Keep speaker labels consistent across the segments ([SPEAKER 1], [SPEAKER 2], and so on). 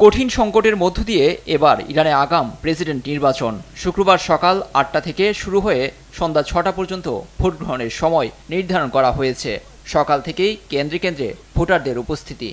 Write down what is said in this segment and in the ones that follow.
[SPEAKER 1] কঠিন সংকটের মধ্য দিয়ে এবার ইরানে আগাম প্রেসিডেন্ট নির্বাচন। শুক্রবার সকাল ৮টা থেকে শুরু হয়ে সন্ধ্যা ৬টা পর্যন্ত ভোট গ্রহণের সময় নির্ধারণ করা হয়েছে। সকাল থেকেই কেন্দ্রে কেন্দ্রে ভোটারদের উপস্থিতি।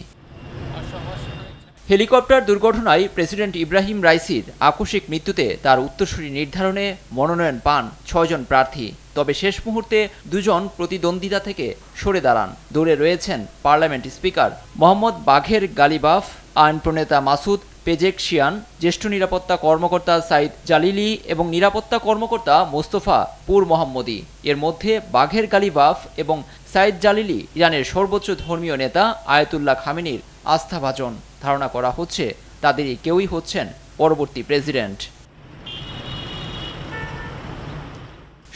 [SPEAKER 1] হেলিকপ্টার দুর্ঘটনায় প্রেসিডেন্ট ইব্রাহিম রাইসির আকস্মিক মৃত্যুতে তার উত্তরসূরি নির্ধারণে মনোনয়ন পান ৬ জন প্রার্থী। তবে শেষ মুহূর্তে ২ জন প্রতিদ্বন্দ্বিতা থেকে সরে দাঁড়ান। দৌড়ে রয়েছেন পার্লামেন্ট স্পিকার মোহাম্মদ বাঘের গালিবাফ, আইন প্রণেতা মাসুদ পেজেকশিয়ান, জ্যেষ্ঠ নিরাপত্তা কর্মকর্তা সাইদ জালিলি এবং নিরাপত্তা কর্মকর্তা মোস্তফা পুর মোহাম্মদী। এর মধ্যে বাঘের গালিবাফ এবং সাইদ জালিলি ইরানের সর্বোচ্চ ধর্মীয় নেতা আয়াতুল্লাহ খামেনির আস্থাভাজন। ধারণা করা হচ্ছে তাদেরই কেউই হচ্ছেন পরবর্তী প্রেসিডেন্ট।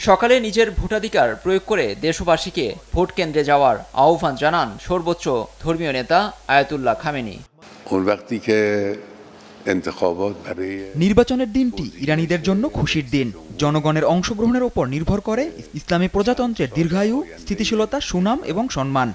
[SPEAKER 1] সকালে নিজের ভোটাধিকার প্রয়োগ করে দেশবাসীকে ভোট কেন্দ্রে যাওয়ার আহ্বান জানান সর্বোচ্চ ধর্মীয় নেতা আয়াতুল্লাহ খামেনি।
[SPEAKER 2] নির্বাচনের দিনটি ইরানিদের জন্য খুশির দিন। জনগণের অংশগ্রহণের উপর নির্ভর করে ইসলামী প্রজাতন্ত্রের দীর্ঘায়ু, স্থিতিশীলতা, সুনাম এবং সম্মান।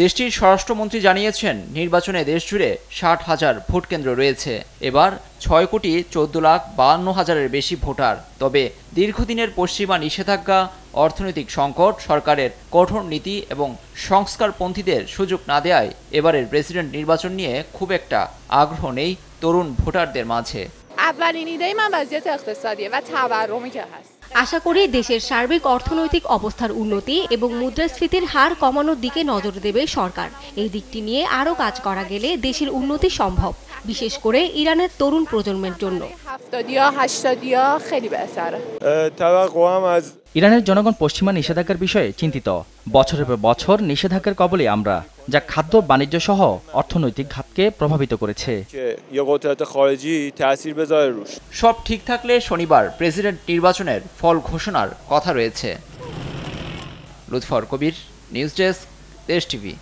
[SPEAKER 1] দেশটির স্বরাষ্ট্রমন্ত্রী জানিয়েছেন, নির্বাচনে দেশজুড়ে ৬০,০০০ ভোট কেন্দ্র রয়েছে। এবার ৬,৫২,৫২,০০০-এর বেশি ভোটার। তবে দীর্ঘদিনের পশ্চিমা নিষেধাজ্ঞা, অর্থনৈতিক সংকট, সরকারের কঠোর নীতি এবং সংস্কারপন্থীদের সুযোগ না দেয়ায় এবারের প্রেসিডেন্ট নির্বাচন নিয়ে খুব একটা আগ্রহ নেই তরুণ ভোটারদের মাঝে।
[SPEAKER 3] আশা করি দেশের সার্বিক অর্থনৈতিক অবস্থার উন্নতি এবং মুদ্রাস্ফীতির হার কমানোর দিকে নজর দেবে সরকার। এই দিকটি নিয়ে আরও কাজ করা গেলে দেশের উন্নতি সম্ভব, বিশেষ করে ইরানের তরুণ প্রজন্মের জন্য।
[SPEAKER 4] ইরানের জনগণ পশ্চিমা নিষেধাজ্ঞার বিষয়ে চিন্তিত। বছরের পর বছর নিষেধাজ্ঞার কবলে আমরা, যা খাদ্য, বাণিজ্য সহ অর্থনৈতিক খাতকে প্রভাবিত করেছে।
[SPEAKER 1] সব ঠিক থাকলে শনিবার প্রেসিডেন্ট নির্বাচনের ফল ঘোষণার কথা রয়েছে। লুৎফর কবির, নিউজ ডেস্ক, দেশ টিভি।